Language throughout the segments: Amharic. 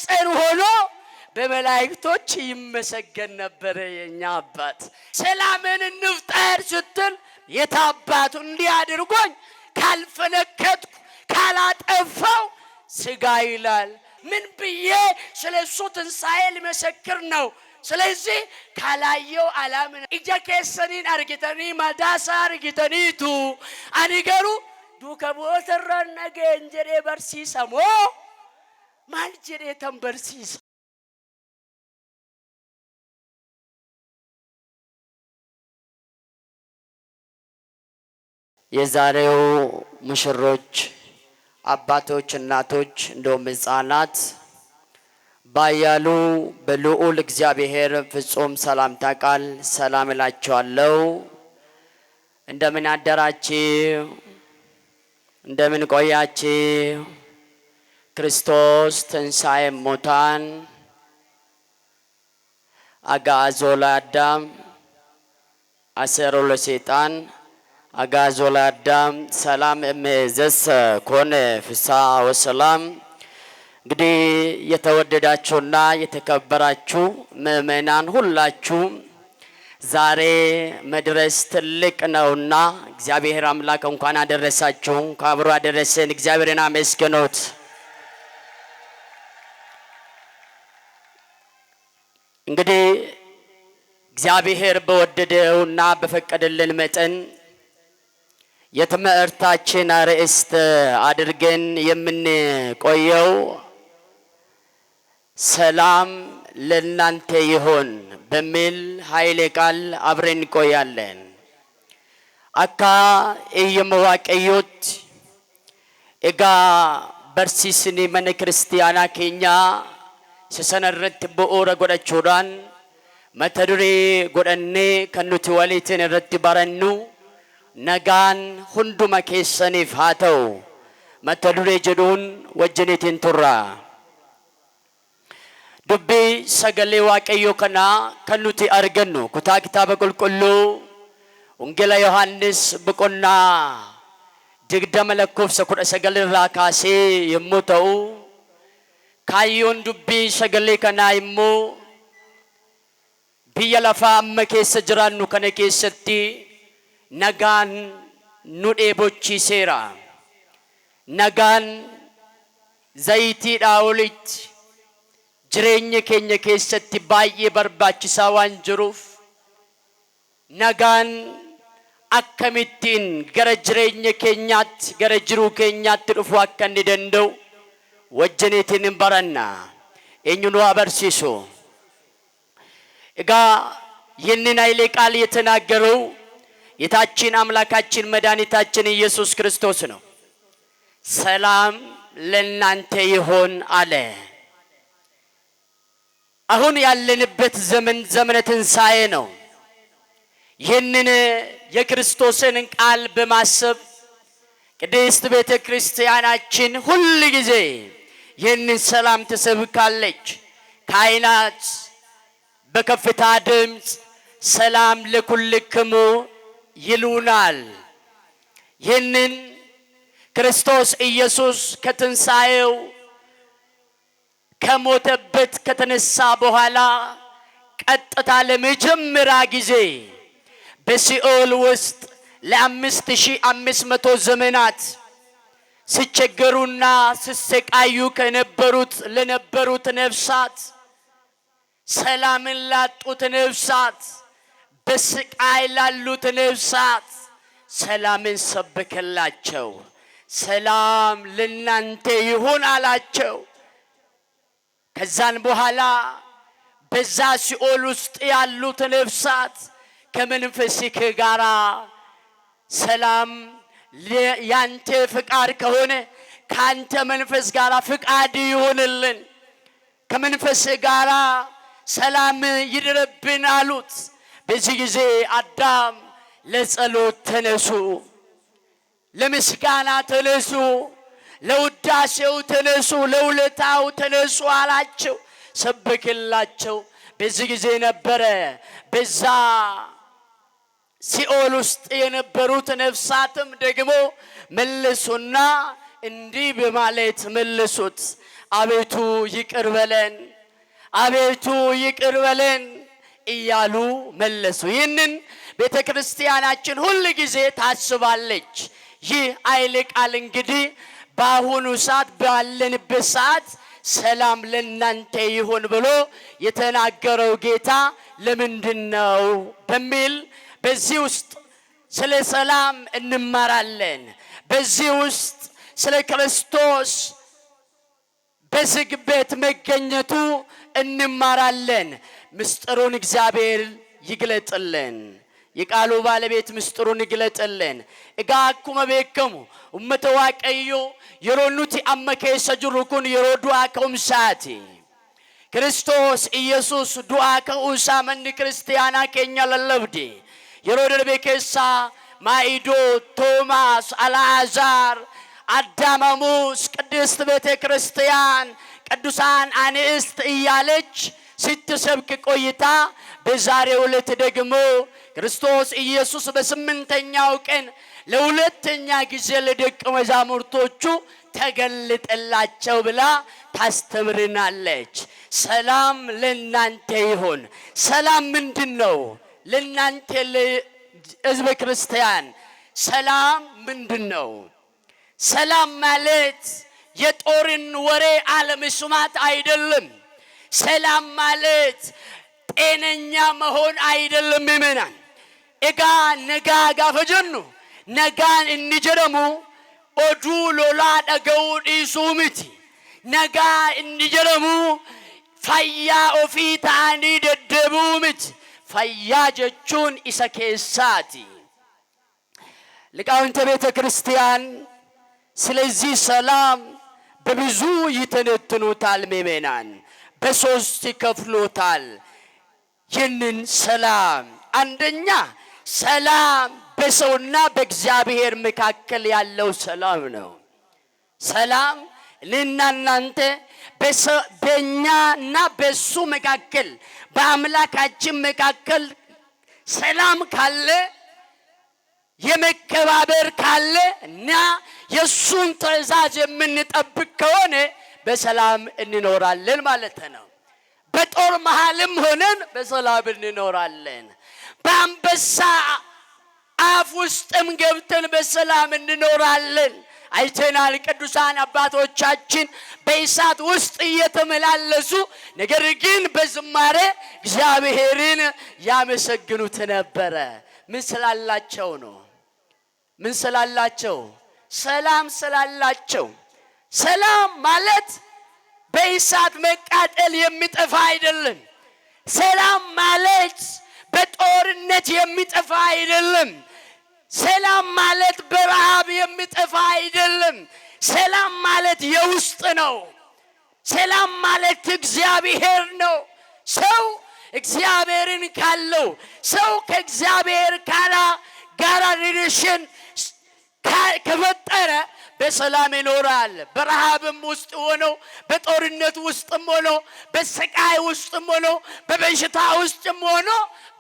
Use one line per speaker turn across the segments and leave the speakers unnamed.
በማህፀን ሆኖ በመላእክቶች ይመሰገን ነበር የኛ አባት። ሰላምን እንፍጠር ስትል የታባቱ እንዲያድርጎኝ ካልፈነከትኩ ካላጠፋው ስጋ ይላል። ምን ብዬ ስለሱ ትንሣኤ ልመሰክር ነው? ስለዚህ ካላየው አላምን። ኢጀኬሰኒን አርጊተኒ ማዳሳ አርጊተኒቱ አኒገሩ ዱከቦተራን ነገን ጀዴ በርሲሰሞ ማል ጀዴ ተንበርሲሰ የዛሬው ሙሽሮች አባቶች፣ እናቶች እንደውም ሕፃናት ባያሉ በልዑል እግዚአብሔር ፍጹም ሰላምታ ቃል ሰላም እላችኋለሁ። እንደምን አደራችሁ? እንደምን ቆያችሁ? ክርስቶስ ትንሣኤ ሙታን አግዓዞ ለአዳም አሰሮ ለሰይጣን አግዓዞ ለአዳም ሰላም እምይእዜሰ ኮነ ፍስሐ ወሰላም። እንግዲህ የተወደዳችሁና የተከበራችሁ ምእመናን ሁላችሁ ዛሬ መድረስ ትልቅ ነውና እግዚአብሔር አምላክ እንኳን አደረሳችሁ፣ ከአብሮ አደረሰን። እግዚአብሔርን አመስግኑት። እንግዲህ እግዚአብሔር በወደደውና በፈቀደልን መጠን የትምህርታችን አርዕስት አድርገን የምንቆየው ሰላም ለእናንተ ይሁን በሚል ኃይለ ቃል አብረን እንቆያለን። አካ እየመዋቀዮት ኤጋ በርሲስኒ መነ ክርስቲያና ኬኛ ስሰነረት በኦረ ጎዳቾዳን መተዱሬ ጎዳኔ ከኑቲ ወሊትን ረት ባረኑ ነጋን ሁንዱማ keessaniif haa ta'u mata duree jedhuun wajjiniitiin turra. Dubbii sagalee waaqayyoo kanaa kan nuti argannu kutaa kitaaba qulqulluu Wangeela Yohaannis boqonnaa 20:19 irraa kaasee yommuu ta'u, kaayyoon dubbii sagalee kanaa immoo biyya lafaa amma keessa jiraannu kana keessatti nagaan nu dheebochiiseera. Nagaan zayitiidhaa olitti jireenya keenya keessatti baay'ee barbaachisaa waan jiruuf nagaan akkamittiin gara jireenya keenyaatti, gara jiruu keenyaatti dhufuu akka inni danda'u wajjiniitiin hin baranna. Eenyu nu abarsiisu? egaa ይህንን ኃይለ ቃል የተናገረው ጌታችን አምላካችን መድኃኒታችን ኢየሱስ ክርስቶስ ነው። ሰላም ለእናንተ ይሁን አለ። አሁን ያለንበት ዘመን ዘመነ ትንሣኤ ነው። ይህንን የክርስቶስን ቃል በማሰብ ቅድስት ቤተ ክርስቲያናችን ሁል ጊዜ ይህንን ሰላም ትሰብካለች። ካህናት በከፍታ ድምፅ ሰላም ለኩልክሙ ይሉናል። ይህንን ክርስቶስ ኢየሱስ ከትንሣኤው ከሞተበት ከተነሳ በኋላ ቀጥታ ለመጀመሪያ ጊዜ በሲኦል ውስጥ ለ5500 ዘመናት ሲቸገሩና ሲሰቃዩ ለነበሩት ነፍሳት፣ ሰላምን ላጡት ነፍሳት፣ በስቃይ ላሉት ነፍሳት ሰላምን ሰበከላቸው። ሰላም ለእናንተ ይሁን አላቸው። ከዛን በኋላ በዛ ሲኦል ውስጥ ያሉት ነፍሳት ከመንፈስህ ጋራ ሰላም ያንተ ፍቃድ ከሆነ ካንተ መንፈስ ጋራ ፍቃድ ይሁንልን፣ ከመንፈስ ጋራ ሰላም ይድረብን አሉት። በዚህ ጊዜ አዳም ለጸሎት ተነሱ፣ ለምስጋና ተነሱ፣ ለውዳሴው ተነሱ፣ ለውለታው ተነሱ አላቸው፣ ሰበከላቸው። በዚህ ጊዜ ነበረ በዛ ሲኦል ውስጥ የነበሩት ነፍሳትም ደግሞ መለሱና እንዲህ በማለት መለሱት፣ አቤቱ ይቅር በለን፣ አቤቱ ይቅር በለን እያሉ መለሱ። ይህንን ቤተክርስቲያናችን ሁሉ ጊዜ ታስባለች። ይህ ኃይለ ቃል እንግዲህ በአሁኑ ሰዓት ባለንበት ሰዓት ሰላም ለእናንተ ይሁን ብሎ የተናገረው ጌታ ለምንድነው በሚል በዚህ ውስጥ ስለ ሰላም እንማራለን። በዚህ ውስጥ ስለ ክርስቶስ በዝግ ቤት መገኘቱ እንማራለን። ምስጢሩን እግዚአብሔር ይግለጥልን። የቃሉ ባለቤት ምስጢሩን ይግለጥልን። እጋ አኩመ ቤከሙ ኡመተ ዋቀዮ የሮኑቲ አመከ ሰጅሩኩን የሮዱአ ከኡምሳቲ ክርስቶስ ኢየሱስ ዱአ ከኡሳ መን ክርስቲያና ከኛ ለለብዲ የሮደር ቤከሳ ማይዶ ቶማስ አልዓዛር አዳማሙስ ቅድስት ቤተ ክርስቲያን ቅዱሳን አንስት እያለች ስትሰብክ ቆይታ በዛሬው ዕለት ደግሞ ክርስቶስ ኢየሱስ በስምንተኛው ቀን ለሁለተኛ ጊዜ ለደቀ መዛሙርቶቹ ተገለጠላቸው ብላ ታስተምርናለች። ሰላም ለእናንተ ይሁን። ሰላም ምንድነው? ለእናንተ ለሕዝበ ክርስቲያን ሰላም ምንድነው? ሰላም ማለት የጦርን ወሬ አለመስማት አይደለም። ሰላም ማለት ጤነኛ መሆን አይደለም። ምእመናን እጋ ነጋ ጋፈጀኑ ነጋን እንጀረሙ ኦዱ ሎላ ደገው ዲሱምቲ ነጋ እንጀረሙ ፈያ ኦፊ ታኒ ደደቡምቲ ፈያ ጀቹን ኢሰኬሳቲ ሊቃውንተ ቤተ ክርስቲያን ስለዚህ ሰላም በብዙ ይተነትኑታል። ምእመናን በሶስት ይከፍሉታል። ይህንን ሰላም አንደኛ ሰላም በሰውና በእግዚአብሔር መካከል ያለው ሰላም ነው። ሰላም እኔና እናንተ በእኛና በሱ መካከል በአምላካችን መካከል ሰላም ካለ የመከባበር ካለ እና የሱን ትእዛዝ የምንጠብቅ ከሆነ በሰላም እንኖራለን ማለት ነው። በጦር መሃልም ሆነን በሰላም እንኖራለን። በአንበሳ አፍ ውስጥም ገብተን በሰላም እንኖራለን። አይተናል። ቅዱሳን አባቶቻችን በእሳት ውስጥ እየተመላለሱ ነገር ግን በዝማሬ እግዚአብሔርን ያመሰግኑት ነበረ። ምን ስላላቸው ነው? ምን ስላላቸው? ሰላም ስላላቸው። ሰላም ማለት በእሳት መቃጠል የሚጠፋ አይደለም። ሰላም ማለት በጦርነት የሚጠፋ አይደለም። ሰላም ማለት በረሃብ የሚጠፋ አይደለም። ሰላም ማለት የውስጥ ነው። ሰላም ማለት እግዚአብሔር ነው። ሰው እግዚአብሔርን ካለው ሰው ከእግዚአብሔር ጋራ ሪሌሽን ከፈጠረ በሰላም ይኖራል። በረሃብም ውስጥ ሆኖ በጦርነት ውስጥም ሆኖ በስቃይ ውስጥም ሆኖ በበሽታ ውስጥም ሆኖ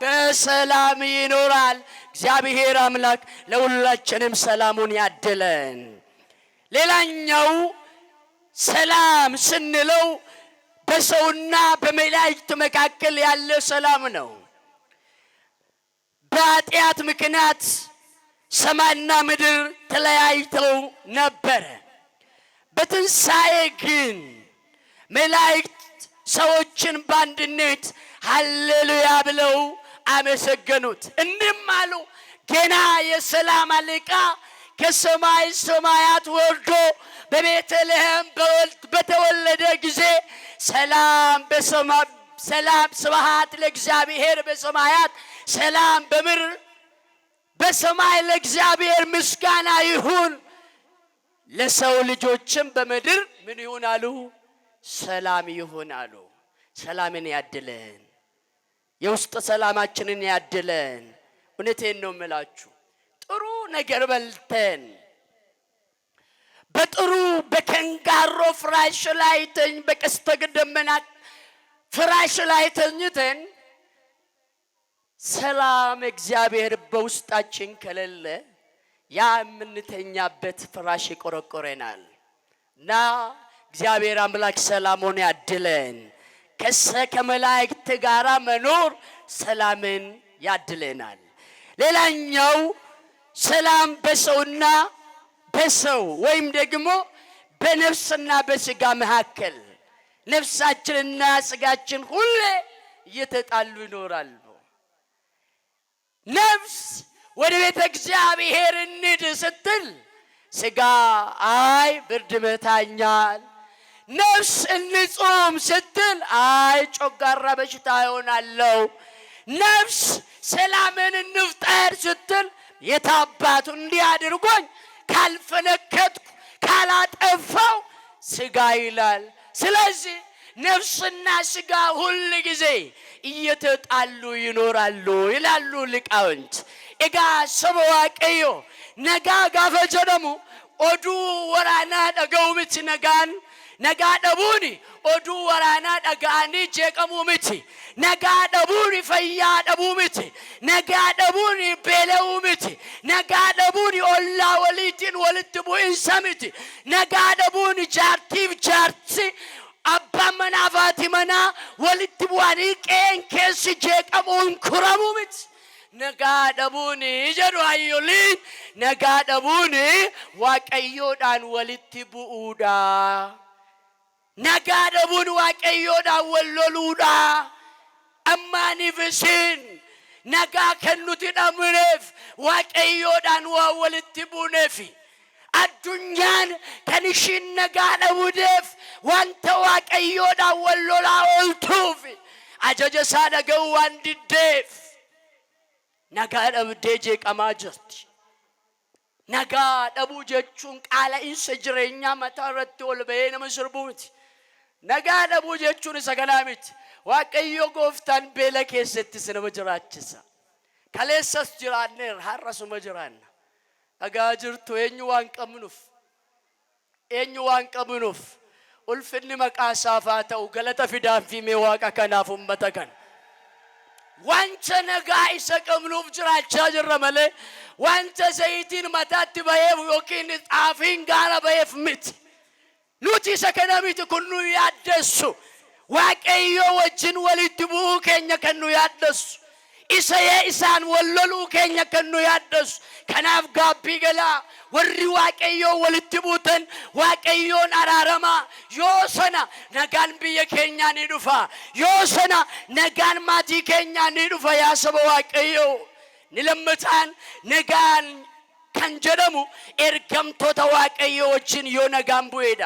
በሰላም ይኖራል። እግዚአብሔር አምላክ ለሁላችንም ሰላሙን ያድለን። ሌላኛው ሰላም ስንለው በሰውና በመላእክት መካከል ያለ ሰላም ነው። በኃጢአት ምክንያት ሰማይና ምድር ተለያይተው ነበረ። በትንሣኤ ግን መላእክት ሰዎችን በአንድነት ሃሌሉያ ብለው አመሰገኑት። እንዲህም አሉ፣ ገና የሰላም አለቃ ከሰማይ ሰማያት ወርዶ በቤተልሔም በተወለደ ጊዜ ሰላም በሰማይ ሰላም ስብሐት ለእግዚአብሔር በሰማያት ሰላም በምድር በሰማይ ለእግዚአብሔር ምስጋና ይሁን፣ ለሰው ልጆችም በምድር ምን ይሁን አሉ? ሰላም ይሁን አሉ። ሰላምን ያድለን። የውስጥ ሰላማችንን ያድለን። እውነቴን ነው የምላችሁ። ጥሩ ነገር በልተን በጥሩ በከንጋሮ ፍራሽ ላይ በቀስተ ደመና ፍራሽ ላይ ተኝተን ሰላም እግዚአብሔር በውስጣችን ከሌለ ያ የምንተኛበት ፍራሽ ይቆረቆረናል እና እግዚአብሔር አምላክ ሰላሙን ያድለን። ከመላእክት ጋራ መኖር ሰላምን ያድለናል። ሌላኛው ሰላም በሰውና በሰው ወይም ደግሞ በነፍስና በስጋ መካከል ነፍሳችንና ስጋችን ሁሌ እየተጣሉ ይኖራሉ። ነፍስ ወደ ቤተ እግዚአብሔር እንሂድ ስትል ስጋ አይ ብርድ መታኛል። ነፍስ እንጾም ስትል አይ ጮጋራ በሽታ ይሆናለሁ። ነፍስ ሰላምን እንፍጠር ስትል የታባቱ እንዲያድርጎኝ ካልፈነከትኩ ካላጠፋው ስጋ ይላል። ስለዚህ ነፍስና ስጋ ሁል ጊዜ እየተጣሉ ይኖራሉ ይላሉ ሊቃውንት። ኤጋ ሰበ ዋቀዮ ነጋ ጋፈ ጀደሙ ኦዱ ወራና ደገው ምት ነጋን ነጋ ደቡኒ ኦዱ ወራና ደጋኒ ጀቀሙ ምት ነጋ ደቡኒ ፈያ ደቡ ምት ነጋ ደቡኒ ቤለው ምት ነጋ ደቡኒ ኦላ ወሊቲን ወልት ቡኢንሳ ምት ነጋ ደቡኒ ጃርቲፍ ጃርቲ አባ መናፋቲ መና ወልት ቡአኒ ቄን ኬስ ጀቀሙን ኩረሙ ምት ነጋ ደቡኒ ጀዱ አዮሊን ነጋ ደቡኒ ዋቀዮዳን ወልት ቡኡዳ ነጋ ደቡን ዋቀዮዳን ወሎሉዳ አማኒ ፍሲን ነጋ ከኑቲ ደምኔፍ ዋቀዮዳን ወልት ቡኔፊ አዱኛን ከንሽን ነጋ ደቡዴፍ ዋንተ ዋቀዮዳን ወሎላ ወልቱፊ አጀጀሳ ደገው ዋንድዴፍ ነጋ ደብዴ ጀቀማ ጅርቲ ነጋ ደቡ ጀቹን ቃለ ኢንሰ ጅሬኛ መታረት ወልበየ ነመስርቡት ነጋ ደቡ ጀቹን ሰገላሚት ዋቀዮ ጎፍታን ቤለ ኬሰት ስነመጅራችሳ ከሌሰስ ጅራኔር ሐረሱ መጅራና ነጋ ጅርቱ ኤኙዋን ቀምኑፍ ኡልፍኒ መቃሳፋተው ገለተ ፊዳን ፊሜ ዋቀ ከናፉም በተከን ዋንተ ነጋ ይሰቀምኑፍ ጅራቻ ጅረመለ ዋንተ ዘይቲን መታት በየፍ ዮኪን ጣፊን ጋራ በየፍ ምት ኑቲ ሰከናሚት ኩኑ ያደሱ ዋቀዮ ወጅን ወልትቡ ከኛ ከኑ ያደሱ ኢሰየ ኢሳን ወለሉ ከኛ ከኑ ያደሱ ከናፍ ጋቢ ገላ ወሪ ዋቀዮ ወልትቡተን ዋቀዮን አራረማ ዮሰና ነጋን ብየ ከኛ ንዱፋ ዮሰና ነጋን ማቲ ከኛ ንዱፋ ያሰበ ዋቀዮ ንለምታን ነጋን ከንጀደሙ ኤርገምቶታ ዋቀዮ ወጅን ዮ ነጋን ቡኤዳ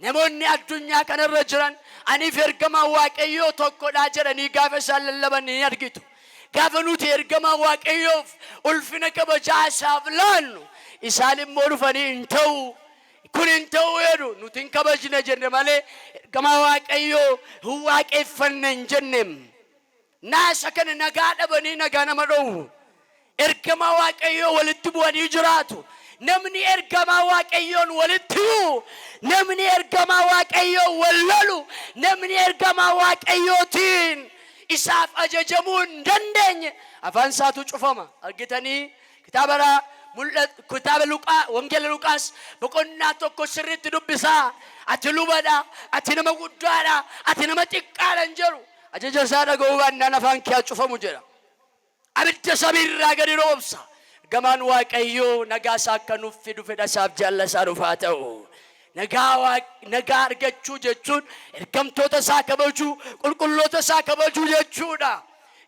ነሞኒ አዱኛ ከነረጅራን አኒፍ ኤርገማ ዋቀዮ ቶኮዳ ጀረኒ ጋፈሳለለበን ያድግቱ ጋፈኑት ኤርገማ ዋቀዮፍ ኡልፍነ ከበጃሳፍ ላኑ ኢሳልም ሞሩፈኒ እንተው ኩን እንተው የዱ ኑቲን ከበጅነ ጀነ ማለ ኤርገማ ዋቀዮ ዋቀፈነን ጀነም ናሰከን ነጋ ደበኒ ነጋ ነመደው ኤርገማ ዋቀዮ ወልት ቡአኒ ጅራቱ ነምኒ ኤርገማ ዋቀዮን ወልትዩ ነምኒ ኤርገማ ዋቀዮ ወለሉ ነምኒ ኤርገማ ዋቀዮቲን ኢሳፍ አጀጀሙን ደንደኝ አፋንሳቱ ጩፈማ አርግተኒ ክታበራ ሙለት ክታበ ሉቃ ወንጌል ሉቃስ በቆና ተኮ ስሪት ዱብሳ አትሉበዳ አትነመጉዳዳ አትነመጥቃለ እንጀሩ አጀጀሳ ደገውባና ነፋንኪያ ጩፈሙ ጀራ አብደ ሰቢራ ገዲሮብሳ ገማን ዋቀዮ ነጋሳ ከኑፍ ዱፈዳሳብ ጃለሳ ሩፋተው ነጋ አርገቹ ጀቹን እርገምቶ ተሳከበጁ ቁልቁሎ ተሳከበጁ ጀቹዳ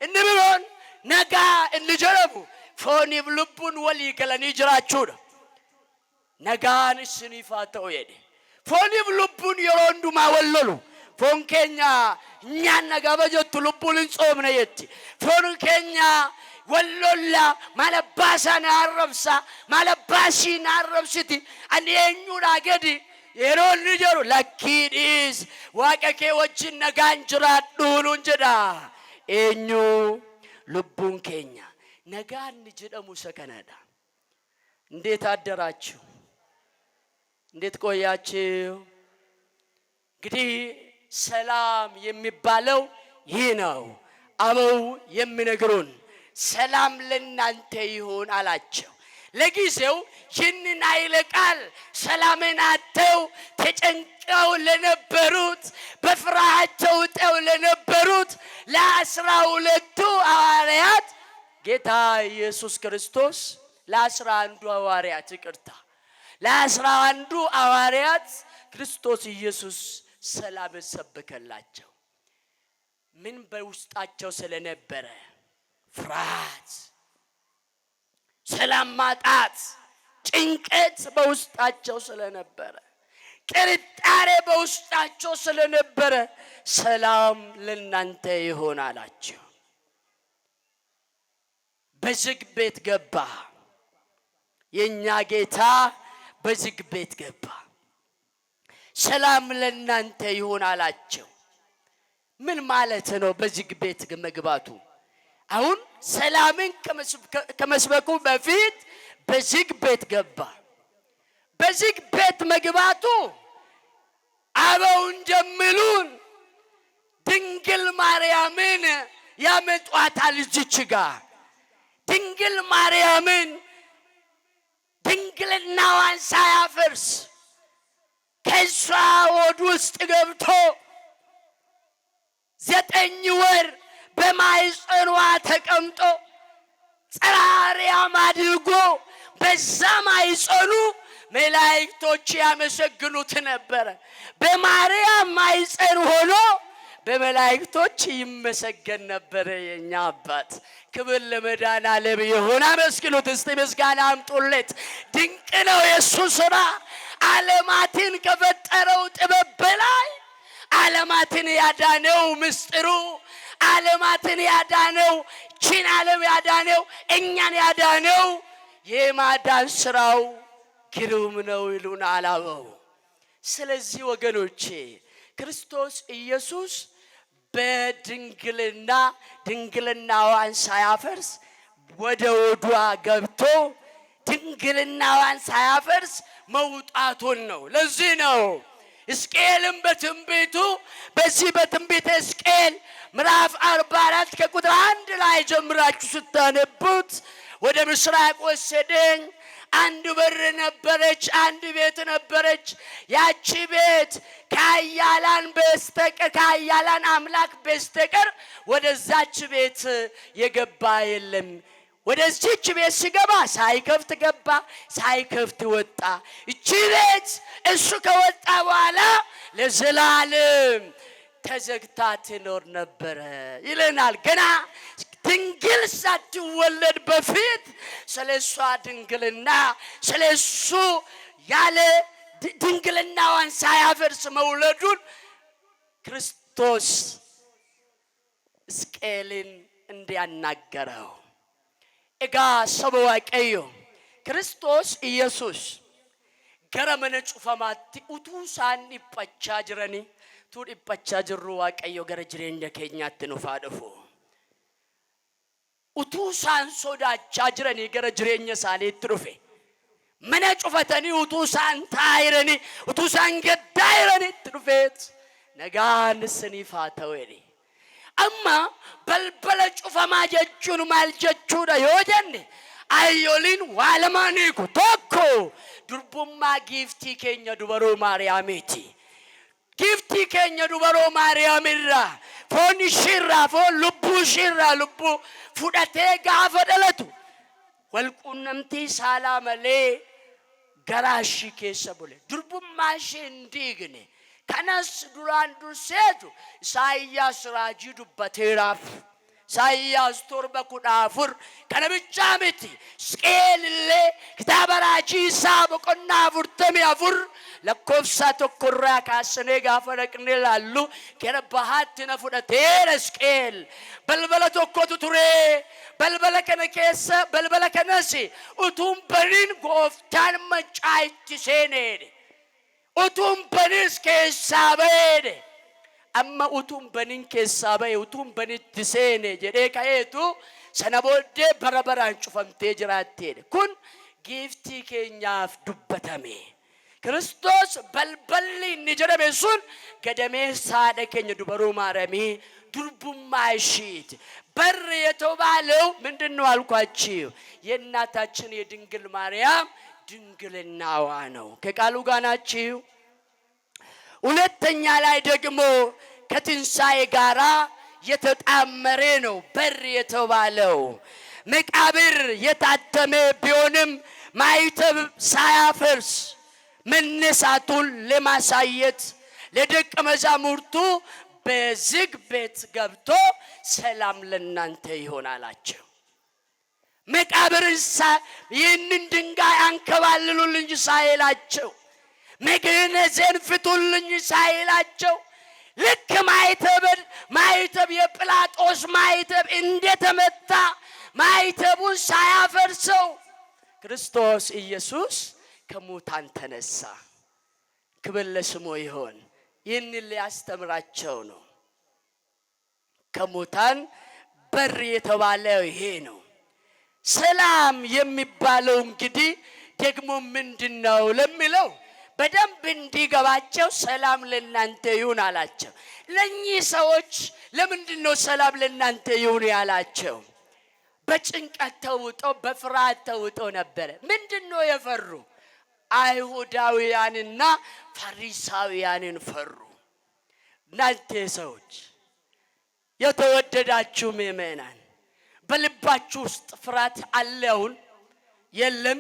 እንብሎን ነጋ እንጀረቡ ፎኒ ልቡን ወሊ ከለኒ ጅራቹዳ ነጋን ስኒፋተው የደ ፎኒ ልቡን የሮንዱ ማወለሉ ፎንኬኛ እኛን ነጋ በጀቱ ልቡን ጾም ነው የት ፎንኬኛ ወሎላ ማለባሳና አረብሳ ማለባሲና አረብስቲ አንየኙና ገዲ የሮን ልጀሩ ለኪዲስ ዋቀኬ ወጅን ነጋን ጅራዱሉ እንጀዳ ኤኙ ልቡን ኬኛ ነጋን ጅደሙ ሰከናዳ እንዴት አደራችሁ? እንዴት ቆያችሁ? እንግዲህ ሰላም የሚባለው ይህ ነው። አበው የሚነግሩን ሰላም ለናንተ ይሁን አላቸው። ለጊዜው ይህንን ኃይለ ቃል ሰላምን አጥተው ተጨንቀው ለነበሩት በፍርሃት ተውጠው ለነበሩት ለ12 ሐዋርያት ጌታ ኢየሱስ ክርስቶስ ለ11 ሐዋርያት ይቅርታ ለ11 ሐዋርያት ክርስቶስ ኢየሱስ ሰላም ሰበከላቸው። ምን በውስጣቸው ስለነበረ? ፍርሃት፣ ሰላም ማጣት፣ ጭንቀት በውስጣቸው ስለነበረ፣ ጥርጣሬ በውስጣቸው ስለነበረ ሰላም ለእናንተ ይሁን አላቸው። በዝግ ቤት ገባ። የኛ ጌታ በዝግ ቤት ገባ። ሰላም ለእናንተ ይሁን አላቸው። ምን ማለት ነው በዝግ ቤት መግባቱ? አሁን ሰላምን ከመስበኩ በፊት በዝግ ቤት ገባ። በዝግ ቤት መግባቱ አበው እንደሚሉን ድንግል ማርያምን ያመጧታል እዚች ጋር። ድንግል ማርያምን ድንግልናዋን ሳያፈርስ ከሷ ሆድ ውስጥ ገብቶ 9 ወር በማኅፀኗ ተቀምጦ ጸራሪያም አድርጎ በዛ ማኅፀኑ መላእክቶች ያመሰግኑት ነበረ። በማርያም ማኅፀን ሆኖ በመላእክቶች ይመሰገን ነበረ። የኛ አባት ክብር ለመድኃኔዓለም ይሁን። አመስግኑት እስቲ፣ ምስጋና አምጡለት። ድንቅ ነው የእሱ ሥራ። ዓለማትን ከፈጠረው ጥበብ በላይ ዓለማትን ያዳነው ምስጢሩ፣ ዓለማትን ያዳነው ቺን ዓለም ያዳነው እኛን ያዳነው የማዳን ሥራው ግሩም ነው ይሉን አላበው። ስለዚህ ወገኖቼ ክርስቶስ ኢየሱስ በድንግልና ድንግልናዋን ሳያፈርስ ወደ ሆዷ ገብቶ ድንግልናዋን ሳያፈርስ መውጣቱን ነው። ለዚህ ነው ሕዝቅኤልም በትንቢቱ በዚህ በትንቢተ ሕዝቅኤል ምዕራፍ 44 ከቁጥር 1 ላይ ጀምራችሁ ስታነቡት ወደ ምስራቅ ወሰደኝ፣ አንድ በር ነበረች፣ አንድ ቤት ነበረች። ያቺ ቤት ከኃያላን በስተቀር ከኃያላን አምላክ በስተቀር ወደዛች ቤት የገባ የለም። ወደዚች ቤት ሲገባ ሳይከፍት ገባ፣ ሳይከፍት ወጣ። እቺ ቤት እሱ ከወጣ በኋላ ለዘላለም ተዘግታ ትኖር ነበረ ይለናል። ገና ድንግል ሳትወለድ በፊት ስለሷ ድንግልና ስለሱ ያለ ድንግልናዋን ሳያፈርስ መውለዱን ክርስቶስ ሕዝቅኤልን እንዲያናገረው እጋ ሰበዋቀዮ ክርስቶስ ኢየሱስ ገረመነ ጩፈማቲ ኡቱሳን ዲጳቻ ጅረኒ ቱ ዲጳቻ ጅሩ ዋቀዮ ገረ ጅሬኛ ኬኛት ኑፋደፉ ኡቱሳን ሶዳቻ ጅረኒ ገረ ጅሬኛ ሳኔት ሩፌ መነ ጩፈተኒ ኡቱሳን ታይረኒ ኡቱሳን ገዳይረኒ ትሩፌት ነጋን ስኒፋተወኒ amma balbala cufamaa jechuun maal jechuudha yoo jenne ayyooliin waa lamaanii ku tokko durbummaa giiftii keenya dubaroo maariyaamiiti. Giiftii keenya dubaroo maariyaamirraa foon ishiirraa foon lubbuu ishiirraa lubbuu fudhatee gaafa dhalatu walquunnamtii saalaa malee garaa ishii keessa bule durbummaa ishee hin diigne. ከነስ ዱራን ዱርሴቱ ኢሳይያስ ራጂ ዱበቴራፍ ኢሳይያስ ቶርበ ኩዳፉር ከነብቻምቲ ስቄልሌ ክታበ ራጂ ሳብ ቆናፉር ተሚያፉር ለኮፍሳ ተኮራ ካሰኔ ጋፈረቅኔ ላሉ ከረባሃት ነፉደቴረ ስቄል በልበለ ተኮቱ ቱሬ በልበለ ከነከሰ በልበለ ከነሲ ኡቱም በሪን ጎፍታን መጫይት ሴኔ utuun banis keessaa baheedhe amma utuun banin keessaa bahe utuun banitti seene jedhee ka'eetu sana booddee bara baraan cufamtee jiraatteedha. Kun giiftii keenyaaf dubbatame. Kiristoos balballi inni jedhame sun gadameessaadha keenya dubaroo maariyaamii ዱርቡማ እሺት በር የተባለው ምንድነው አልኳችሁ? የእናታችን የድንግል ማርያም ድንግልናዋ ነው። ከቃሉ ጋር ናችሁ? ሁለተኛ ላይ ደግሞ ከትንሣኤ ጋራ የተጣመረ ነው በር የተባለው። መቃብር የታተመ ቢሆንም ማይተብ ሳያፈርስ መነሳቱን ለማሳየት ለደቀ መዛሙርቱ በዝግ ቤት ገብቶ ሰላም ለእናንተ ይሁን አላቸው። መቃብርሳ ይህንን ድንጋይ አንከባልሉልኝ ሳይላቸው፣ መግነዘን ፍቱልኝ ሳይላቸው፣ ልክ ማይተብ የጲላጦስ ማይተብ እንደተመታ ማይተቡን ሳያፈርሰው ክርስቶስ ኢየሱስ ከሙታን ተነሳ። ክብር ለስሙ ይሁን። ይህንን ሊያስተምራቸው ነው። ከሙታን በር የተባለው ይሄ ነው። ሰላም የሚባለው እንግዲህ ደግሞ ምንድነው ለሚለው በደንብ እንዲገባቸው ሰላም ለእናንተ ይሁን አላቸው። ለኚህ ሰዎች ለምንድነው ሰላም ለእናንተ ይሁን ያላቸው? በጭንቀት ተውጠው በፍርሃት ተውጠው ነበር። ምንድነው የፈሩ? አይሁዳውያንና ፈሪሳውያንን ፈሩ። እናንተ ሰዎች የተወደዳችሁ ምእመናን በልባችሁ ውስጥ ፍርሃት አለውን? የለም?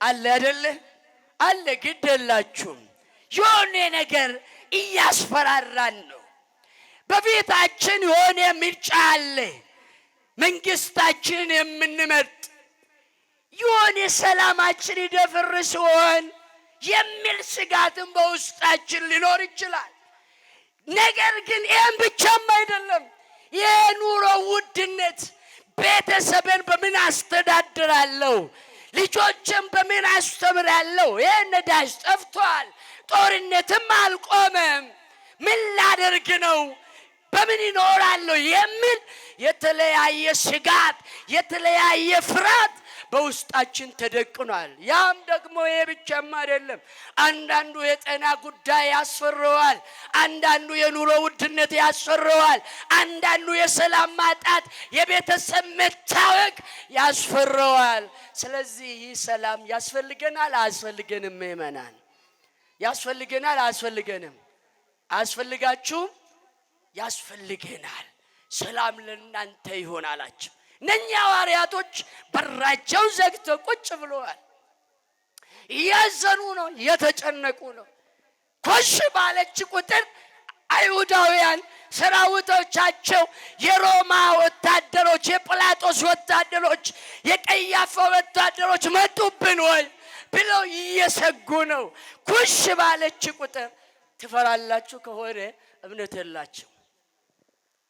አለ አይደለ? አለ። ግድ የላችሁም። የሆነ ነገር እያስፈራራን ነው። በቤታችን የሆነ ምርጫ አለ። መንግስታችንን የምንመርጥ የሆነ ሰላማችን ይደፍርስ ይሆን የሚል ስጋትን በውስጣችን ሊኖር ይችላል። ነገር ግን ይህም ብቻም አይደለም። የኑሮ ውድነት ቤተሰብን በምን አስተዳድራለሁ? ልጆችን በምን አስተምራለሁ? ይህ ነዳጅ ጠፍቷል፣ ጦርነትም አልቆመም፣ ምን ላደርግ ነው? በምን ይኖራለሁ? የሚል የተለያየ ስጋት የተለያየ ፍርሃት በውስጣችን ተደቅኗል። ያም ደግሞ ይሄ ብቻም አይደለም። አንዳንዱ የጤና ጉዳይ ያስፈራዋል፣ አንዳንዱ የኑሮ ውድነት ያስፈራዋል፣ አንዳንዱ የሰላም ማጣት የቤተሰብ መታወክ ያስፈራዋል። ስለዚህ ይህ ሰላም ያስፈልገናል አያስፈልገንም? ምእመናን ያስፈልገናል አያስፈልገንም? አያስፈልጋችሁም? ያስፈልገናል። ሰላም ለእናንተ ይሁን አላቸው። እነኛ ሐዋርያቶች በራቸው ዘግተው ቁጭ ብለዋል። እያዘኑ ነው፣ እየተጨነቁ ነው። ኮሽ ባለች ቁጥር አይሁዳውያን ሰራዊቶቻቸው የሮማ ወታደሮች፣ የጲላጦስ ወታደሮች፣ የቀያፋ ወታደሮች መጡብን ወይ ብለው እየሰጉ ነው። ኩሽ ባለች ቁጥር ትፈራላችሁ ከሆነ እምነት የላቸው።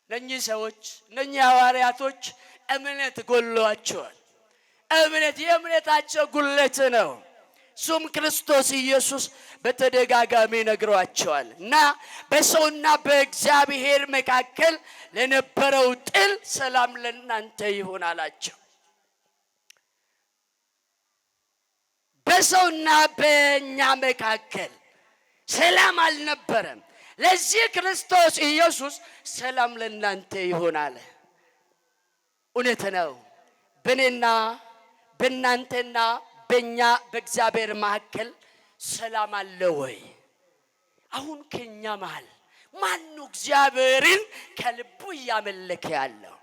እነኚህ ሰዎች እነኚህ ሐዋርያቶች እምነት ጎሏቸዋል። እምነት የእምነታቸው ጉለት ነው። እሱም ክርስቶስ ኢየሱስ በተደጋጋሚ ነግሯቸዋል እና በሰውና በእግዚአብሔር መካከል ለነበረው ጥል ሰላም ለእናንተ ይሁን አላቸው። በሰውና በእኛ መካከል ሰላም አልነበረም። ለዚህ ክርስቶስ ኢየሱስ ሰላም ለእናንተ ይሁን አለ። እውነት ነው። በእኔና በእናንተና በእኛ በእግዚአብሔር መካከል ሰላም አለ ወይ? አሁን ከኛ መሃል ማነው እግዚአብሔርን ከልቡ እያመለከ ያለው?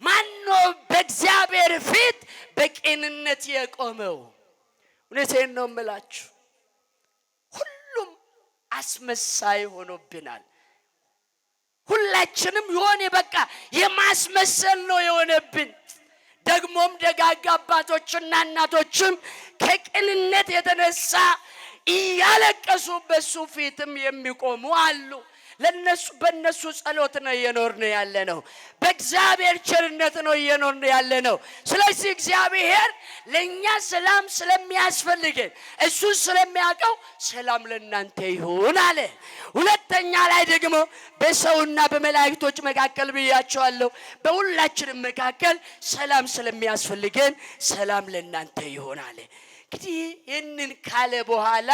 ማነው በእግዚአብሔር ፊት በቅንነት የቆመው? እውነቴን ነው የምላችሁ፣ ሁሉም አስመሳይ ሆኖብናል። ሁላችንም የሆነ በቃ የማስመሰል ነው የሆነብን። ደግሞም ደጋጋ አባቶችና እናቶችም ከቅንነት የተነሳ እያለቀሱ በሱ ፊትም የሚቆሙ አሉ። በእነሱ ጸሎት ነው እየኖርን ያለ ነው። በእግዚአብሔር ቸርነት ነው እየኖርን ያለ ነው። ስለዚህ እግዚአብሔር ለእኛ ሰላም ስለሚያስፈልገን እሱ ስለሚያውቀው ሰላም ለእናንተ ይሁን አለ። ሁለተኛ ላይ ደግሞ በሰውና በመላእክቶች መካከል ብያቸዋለሁ፣ በሁላችንም መካከል ሰላም ስለሚያስፈልገን ሰላም ለእናንተ ይሁን አለ። እንግዲህ ይህንን ካለ በኋላ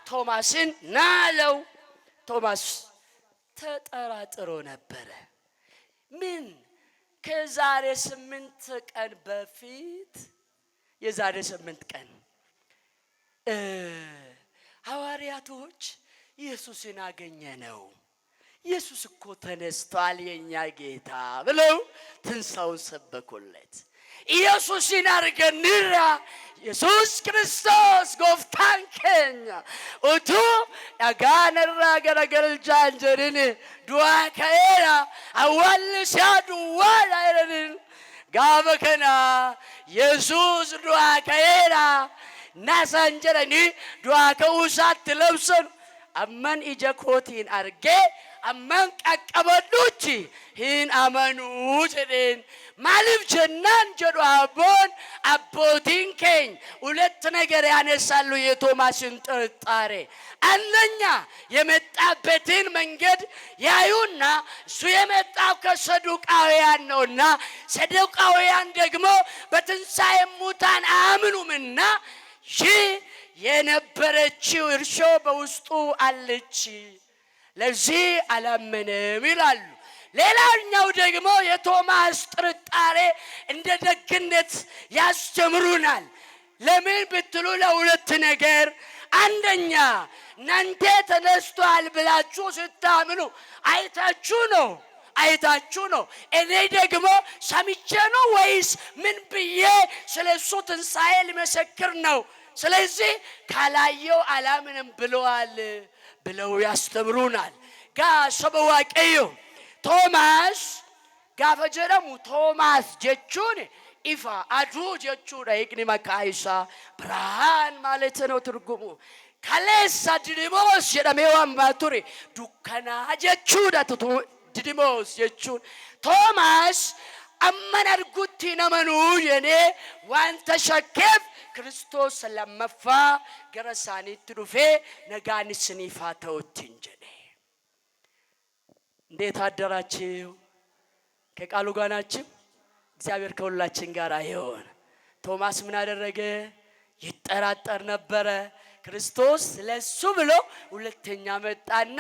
ቶማስን ና አለው። ቶማስ ተጠራጥሮ ነበረ። ምን ከዛሬ 8 ቀን በፊት የዛሬ 8 ቀን ሐዋርያቶች ኢየሱስን አገኘነው፣ ኢየሱስ እኮ ተነስቷል የኛ ጌታ ብለው ትንሣኤውን ሰበኩለት። ኢየሱስን አርገንራ ኢየሱስ ክርስቶስ ጎፍታን ከኛ ኡቱ ያጋነራ ገረገልጃን ጀርን ዱዓ ከኤራ አዋልሻ ዱዋ አይረን ጋበከና ኢየሱስ ዱዓ ከኤራ ናሳንጀረኒ ዱዓ ከውሳት ለብሰን አመን ኢጀኮቲን አርጌ አመን ቀቀበሉች ሂን አመኑ ጀደን ማልፍ ጀናን ጀዱ አቦን አቦቲን ከኝ ሁለት ነገር ያነሳሉ የቶማስን ጥርጣሬ። አንደኛ የመጣበትን መንገድ ያዩና እሱ የመጣው ከሰዱቃውያን ነውና ሰዱቃውያን ደግሞ በትንሣኤ ሙታን አያምኑምና ይህ የነበረችው እርሾ በውስጡ አለች፣ ለዚህ አላመነም ይላሉ። ሌላኛው ደግሞ የቶማስ ጥርጣሬ እንደ ደግነት ያስተምሩናል። ለምን ብትሉ ለሁለት ነገር። አንደኛ እናንተ ተነስቷል ብላችሁ ስታምኑ አይታችሁ ነው። እኔ ደግሞ ሰምቼ ነው ወይስ ምን ብዬ ስለሱ ትንሣኤ ልመሰክር ነው? ስለዚህ ካላየው አላምንም ብለው ያስተምሩናል። ሰበዋቀዮ ቶማስ ጋፈጀረሙ ቶማስ ጀቹን ኢፋ አዱ ጀቹን አይቅኒ መካይሳ ብርሃን ማለት ነው ትርጉሙ። ካሌሳ ዲዲሞስ የደሜዋን ባቱሪ ዱካና ጀቹን ዲዲሞስ ጀቹን ቶማስ አመን አርጉቲ ነመኑ የኔ ዋንተ ሸከፍ ክርስቶስ ለመፋ ገረሳኒት ዱፌ ነጋኒ ስኒፋ ተውትንጀ እንዴት አደራችሁ? ከቃሉ ጋር ናችሁ? እግዚአብሔር ከሁላችን ጋር ይሁን። ቶማስ ምን አደረገ? ይጠራጠር ነበረ። ክርስቶስ ለሱ ብሎ ሁለተኛ መጣና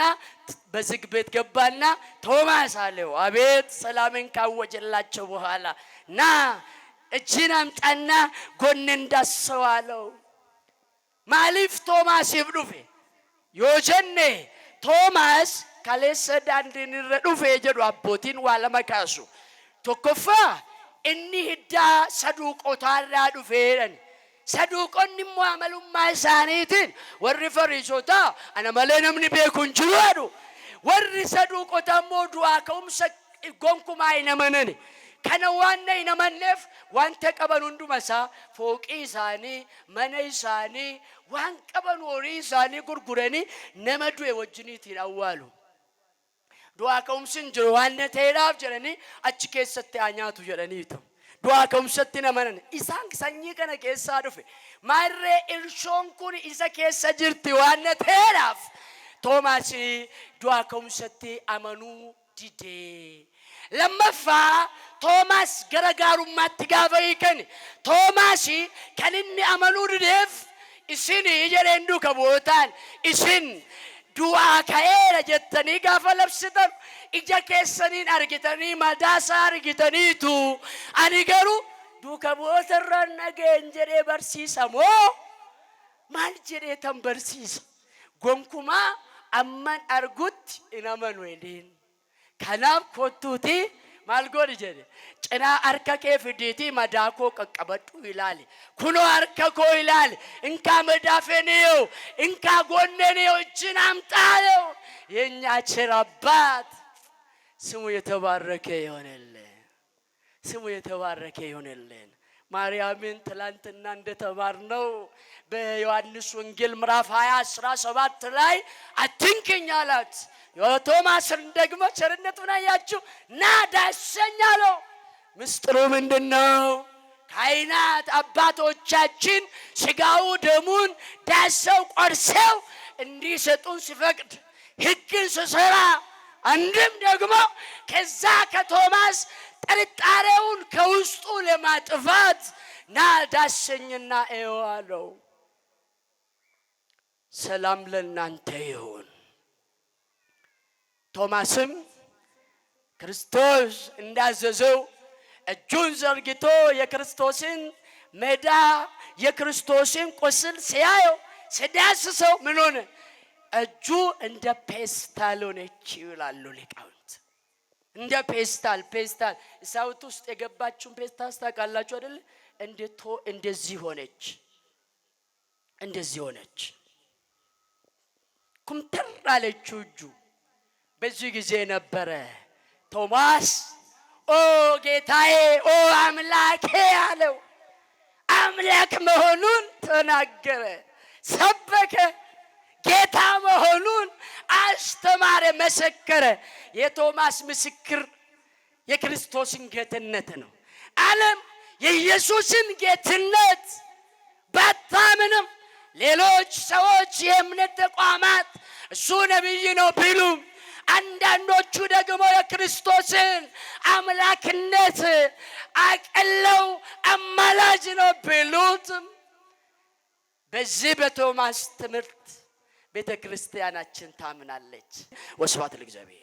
በዝግ ቤት ገባና ቶማስ አለው። አቤት ሰላምን ካወጀላቸው በኋላ ና እጅን አምጣና ጎንን ዳሰው አለው። ማሊፍ ቶማስ ይብዱፌ ዮጀኔ ቶማስ ካሌሰ ዳንዲን ረዱፌ ጀዱ አቦቲን ዋለመካሱ ቶኮፋ እኒ ህዳ ሰዱቆታራ ዱፌረን ሰዱቆኒ ሙአመሉማ ሳኒቲን ወሪ ፈሪሶታ አነ መለነምኒ ቤኩን ጅሩዱ ወሪ ሰዱቆታ ሞዱአ ከውምሰ ጎንኩማ አይነመነኒ ከነዋነ ይነመነፍ ዋንተ ቀበኑ እንዱመሳ ፎቂ ሳኒ መነይ ሳኒ ዋን ቀበኑ ኦሪ ሳኒ ጉርጉረኒ ነመዱ የወጅኒት ይላዋሉ ዱዓ ከውምስን ጅሩ ዋነ ተይራፍ ጀረኒ አች ከሰተ አኛቱ ጀረኒ ይተም ዱዓ ከውምሰት ነመነን ኢሳን ሰኝ ከነ ከሳ ዱፌ ማሬ እርሾን ኩን ኢሳ ከሳ ጅርቲ ዋነ ተይራፍ ቶማስ ዱዓ ከውምሰት አመኑ ዲዴ ለመፋ ቶማስ ገረጋሩ ማትጋፈይ ከን ቶማስ ከንኒ አመኑ ዲዴፍ ኢሲኒ ጀረንዱ ከቦታን ኢሲን ዱዓ ከኤረ ጀተኒ ጋፈ ለብስተን ኢጃ ከሰኒን አርጊተኒ ማዳሳ አርጊተኒቱ አኒገሩ ዱከቦተራ ነገንጀሬ በርሲሰሞ ማልጀሬ ተንበርሲስ ጎንኩማ አማን አርጉት ኢናመን ወይዲን ከናብ ኮቱቲ ማልጎድ ጀደ ጭና አርከከ ፍዲቲ ማዳኮ ቀቀበጡ ይላል ኩኖ አርከኮ ይላል እንካ መዳፈኔው እንካ ጎነኔው እጅን አምጣለው የኛ ቸራባት ስሙ የተባረከ ይሆነልን። ማርያምን ትላንትና እንደተማርነው በዮሐንስ ወንጌል ምዕራፍ 20:17 ላይ አትንከኝ አላት። ቶማስን ደግሞ ቸርነቱን አያችሁ ና ዳሰኝ አለው። ምስጢሩ ምንድነው? ካህናት አባቶቻችን ስጋው ደሙን ዳሰው ቆርሰው እንዲሰጡን ሲፈቅድ ሕግን ሲሰራ አንድም ደግሞ ከዛ ከቶማስ ጥርጣሬውን ከውስጡ ለማጥፋት ና ዳሰኝና እየው አለው። ሰላም ለእናንተ ይሁን። ቶማስም ክርስቶስ እንዳዘዘው እጁን ዘርግቶ የክርስቶስን መዳ የክርስቶስን ቁስል ሲያየው ሲዳስሰው ምን ሆነ? እጁ እንደ ፔስታል ሆነች ይላሉ ሊቃውንት። እንደ ፔስታል እሳት ውስጥ የገባችውን ፔስታል ታውቃላችሁ አይደል? እንደዚህ ሆነች ኩምተር አለችው እጁ። በዚህ ጊዜ ነበረ ቶማስ ኦ ጌታዬ ኦ አምላኬ አለው። አምላክ መሆኑን ተናገረ፣ ሰበከ። ጌታ መሆኑን አስተማረ፣ መሰከረ። የቶማስ ምስክር የክርስቶስን ጌትነት ነው። ዓለም የኢየሱስን ጌትነት ባታምንም ሌሎች ሰዎች የእምነት ተቋማት እሱ ነቢይ ነው ቢሉም አንዳንዶቹ ደግሞ የክርስቶስን አምላክነት አቅለው አማላጅ ነው ቢሉትም በዚህ በቶማስ ትምህርት ቤተ ክርስቲያናችን ታምናለች። ወስብሐት ለእግዚአብሔር።